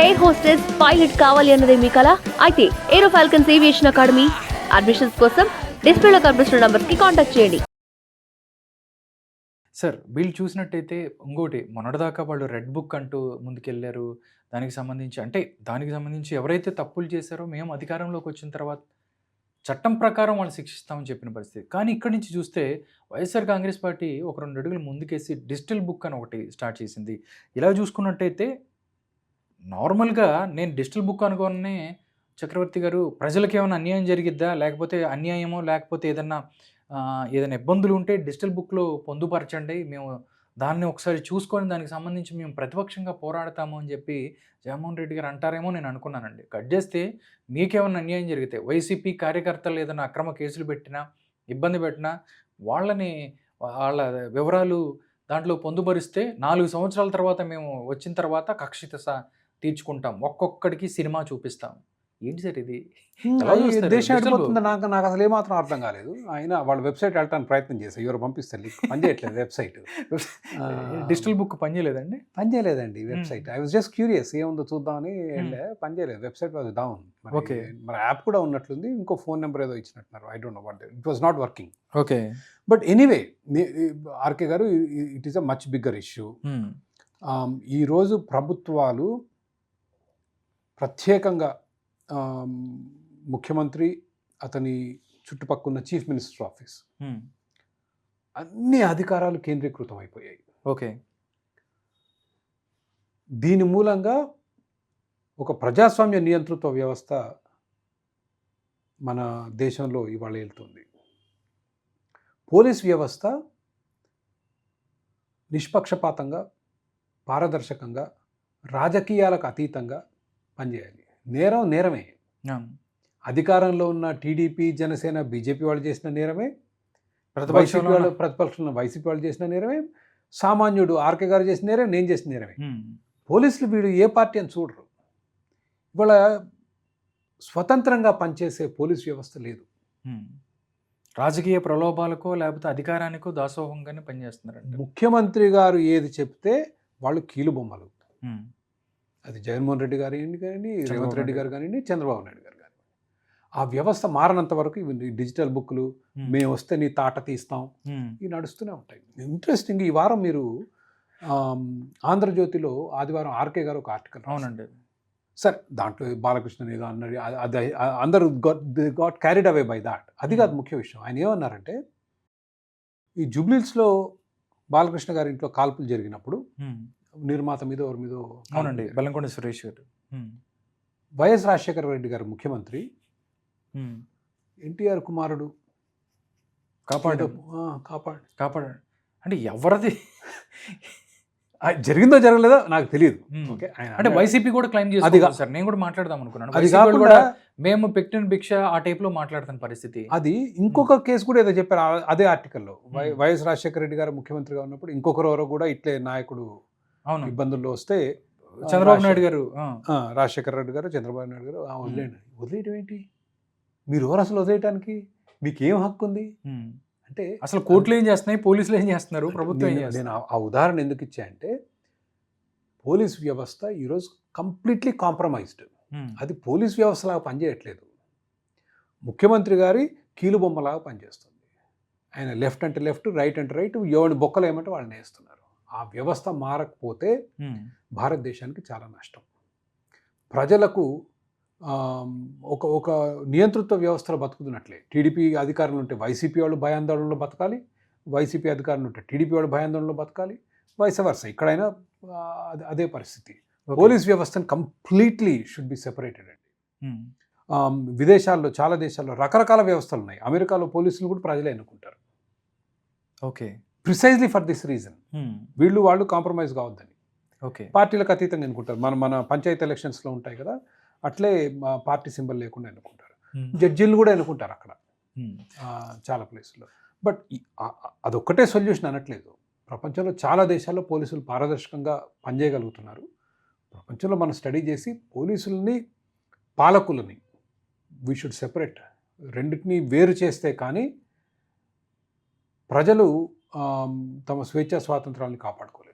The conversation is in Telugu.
ఎయిర్ హోస్టెస్, పైలట్ కావాలి అన్నదే మీ కల? అయితే ఏరో ఫాల్కన్స్ ఏవియేషన్ అకాడమీ అడ్మిషన్స్ కోసం డిస్ప్లేలో కనిపిస్తున్న నంబర్స్ కి కాంటాక్ట్ చేయండి. సార్ వీళ్ళు చూసినట్టయితే ఇంకోటి మొన్నటిదాకా వాళ్ళు రెడ్ బుక్ అంటూ ముందుకెళ్ళారు. దానికి సంబంధించి ఎవరైతే తప్పులు చేశారో మేము అధికారంలోకి వచ్చిన తర్వాత చట్టం ప్రకారం వాళ్ళు శిక్షిస్తామని చెప్పిన పరిస్థితి. కానీ ఇక్కడి నుంచి చూస్తే వైఎస్ఆర్ కాంగ్రెస్ పార్టీ ఒక 2 అడుగులు ముందుకేసి డిజిటల్ బుక్ అని ఒకటి స్టార్ట్ చేసింది. ఇలా చూసుకున్నట్టయితే నార్మల్‌గా నేను డిజిటల్ బుక్ అనుకోనే చక్రవర్తి గారు ప్రజలకేమైనా అన్యాయం జరిగిద్దా? లేకపోతే అన్యాయమో లేకపోతే ఏదైనా ఇబ్బందులు ఉంటే డిజిటల్ బుక్‌లో పొందుపరచండి. మేము దాన్ని ఒకసారి చూసుకొని దానికి సంబంధించి మేము ప్రతిపక్షంగా పోరాడతాము అని చెప్పి జగన్మోహన్ రెడ్డి గారు అంటారేమో నేను అనుకున్నానండి. కట్ చేస్తే మీకేమన్నా అన్యాయం జరిగితే వైసీపీ కార్యకర్తలు ఏదైనా అక్రమ కేసులు పెట్టినా, ఇబ్బంది పెట్టినా వాళ్ళ వివరాలు దాంట్లో పొందుపరిస్తే 4 సంవత్సరాల తర్వాత మేము వచ్చిన తర్వాత కక్ష తీర్చుకుంటాం. ఒక్కొక్కడికి సినిమా చూపిస్తాం. ఏంటి సార్ ఇది? ఎలా చూస్తారు? దేశం డిజిటల్ ఎడిపోతుందో నాకు అసలు ఏమాత్రం అర్థం కాలేదు. అయినా వాళ్ళ వెబ్సైట్ వెళ్ళటానికి ప్రయత్నం చేశాను. ఎవరు పంపిస్తారు లింక్ పనిచేయట్లేదు వెబ్సైట్. డిజిటల్ బుక్ పనిచేయలేదండి? పనిచేయలేదండి website. I was just curious ఏముందో చూద్దామని వెళ్ళా. పనిచేయలేదు, వెబ్సైట్ వాజ్ డౌన్. ఓకే. మరి యాప్ కూడా ఉన్నట్లుంది. ఇంకో ఫోన్ నెంబర్ ఏదో ఇచ్చినట్టున్నారు. I don't know what it was not working. Okay. But anyway RK గారు, it is a much bigger issue. ఈరోజు ప్రభుత్వాలు ప్రత్యేకంగా ముఖ్యమంత్రి, అతని చుట్టుపక్కల చీఫ్ మినిస్టర్ ఆఫీస్, అన్ని అధికారాలు కేంద్రీకృతం అయిపోయాయి. ఓకే. దీని మూలంగా ఒక ప్రజాస్వామ్య నియంతృత్వ వ్యవస్థ మన దేశంలో ఇవాళ వెళ్తుంది. పోలీస్ వ్యవస్థ నిష్పక్షపాతంగా, పారదర్శకంగా, రాజకీయాలకు అతీతంగా పనిచేయాలి. నేరం నేరమే. అధికారంలో ఉన్న టీడీపీ, జనసేన, బీజేపీ వాళ్ళు చేసిన నేరమే, ప్రతిపక్షంలో వైసీపీ వాళ్ళు చేసిన నేరమే, సామాన్యుడు ఆర్కే గారు చేసిన నేరమే, నేను చేసిన నేరమే. పోలీసులు వీడు ఏ పార్టీ అని చూడరు. ఇవాళ స్వతంత్రంగా పనిచేసే పోలీస్ వ్యవస్థ లేదు. రాజకీయ ప్రలోభాలకో లేకపోతే అధికారానికో దాసోహంగానే పనిచేస్తున్నారండి. ముఖ్యమంత్రి గారు ఏది చెప్తే వాళ్ళు కీలుబొమ్మలు. అది జగన్మోహన్ రెడ్డి గారు కానివ్వండి, రేవంత్ రెడ్డి గారు కానివ్వండి, చంద్రబాబు నాయుడు గారు కానివ్వండి. ఆ వ్యవస్థ మారనంత వరకు ఇవి డిజిటల్ బుక్లు, మేము వస్తే నీ తాట తీస్తాం, ఇవి నడుస్తూనే ఉంటాయి. ఇంట్రెస్టింగ్, ఈ వారం మీరు ఆంధ్రజ్యోతిలో ఆదివారం ఆర్కే గారు ఒక ఆర్టికల్. అవునండి. సరే, దాంట్లో బాలకృష్ణ ఏదో అన్నది, అది అందరూ got carried away by that. అది కాదు ముఖ్య విషయం. ఆయన ఏమన్నారంటే, ఈ జూబ్లీహిల్స్లో బాలకృష్ణ గారి ఇంట్లో కాల్పులు జరిగినప్పుడు నిర్మాత మీద ఎవరి మీద, అవునండి, బెల్లంకొండ సురేష్ గారు, వైఎస్ రాజశేఖర రెడ్డి గారు ముఖ్యమంత్రి, ఎన్టీఆర్ కుమారుడు కాపాడు అంటే ఎవరిది జరిగిందో జరగలేదో నాకు తెలియదు. ఓకే, అంటే వైసీపీ కూడా క్లైమ్ చేస్తుంది సార్. నేను కూడా మాట్లాడదాం అనుకున్నాను. అది కాకుండా మేము పెట్టిన భిక్ష ఆ టైప్ లో మాట్లాడుతున్న పరిస్థితి. అది ఇంకొక కేసు కూడా ఏదో చెప్పారు అదే ఆర్టికల్లో. వైఎస్ రాజశేఖర రెడ్డి గారు ముఖ్యమంత్రిగా ఉన్నప్పుడు ఇంకొకరు కూడా ఇట్లే నాయకుడు ఇబ్బందుల్లో వస్తే చంద్రబాబు నాయుడు గారు, రాజశేఖర రెడ్డి గారు, చంద్రబాబు నాయుడు గారు వదిలేయడం ఏంటి, మీరు ఎవరు అసలు వదిలేయటానికి, మీకు ఏం హక్కు ఉంది అంటే, అసలు కోర్టులు ఏం చేస్తున్నాయి, పోలీసులు ఏం చేస్తున్నారు, ప్రభుత్వం ఏం చేస్తుంది? నేను ఆ ఉదాహరణ ఎందుకు ఇచ్చా అంటే, పోలీస్ వ్యవస్థ ఈరోజు కంప్లీట్లీ కాంప్రమైజ్డ్. అది పోలీస్ వ్యవస్థలాగా పనిచేయట్లేదు, ముఖ్యమంత్రి గారి కీలుబొమ్మలాగా పనిచేస్తుంది. ఆయన లెఫ్ట్ అంటే లెఫ్ట్, రైట్ అంటే రైట్, ఎవరిని బొక్కలు ఏమంటే వాళ్ళని వేస్తున్నారు. ఆ వ్యవస్థ మారకపోతే భారతదేశానికి చాలా నష్టం. ప్రజలకు ఒక నియంతృత్వ వ్యవస్థలో బతుకుతున్నట్లే. టీడీపీ అధికారంలో ఉంటే వైసీపీ వాళ్ళు భయాందోళనలో బతకాలి, వైసీపీ అధికారంలో ఉంటే టీడీపీ వాళ్ళు భయాందోళనలో బతకాలి, వైస్ వర్స. ఇక్కడైనా అదే పరిస్థితి. పోలీస్ వ్యవస్థను కంప్లీట్లీ షుడ్ బి సెపరేటెడ్ అండి. విదేశాల్లో, చాలా దేశాల్లో రకరకాల వ్యవస్థలు ఉన్నాయి. అమెరికాలో పోలీసులు కూడా ప్రజలే ఎన్నుకుంటారు. Okay, precisely for this reason. వాళ్ళు కాంప్రమైజ్ కావద్దని. ఓకే, పార్టీలకు అతీతంగా ఎన్నుకుంటారు. మన పంచాయతీ ఎలక్షన్స్లో ఉంటాయి కదా, అట్లే పార్టీ సింబల్ లేకుండా ఎన్నుకుంటారు. జడ్జీలు కూడా ఎన్నుకుంటారు అక్కడ చాలా ప్లేసుల్లో. బట్ అదొక్కటే సొల్యూషన్ అనట్లేదు. ప్రపంచంలో చాలా దేశాల్లో పోలీసులు పారదర్శకంగా పనిచేయగలుగుతున్నారు. ప్రపంచంలో మనం స్టడీ చేసి పోలీసులని, పాలకులని వీ షుడ్ సెపరేట్. రెండింటినీ వేరు చేస్తే కానీ ప్రజలు తమ స్వేచ్ఛా స్వాతంత్రాలను కాపాడుకోలేరు.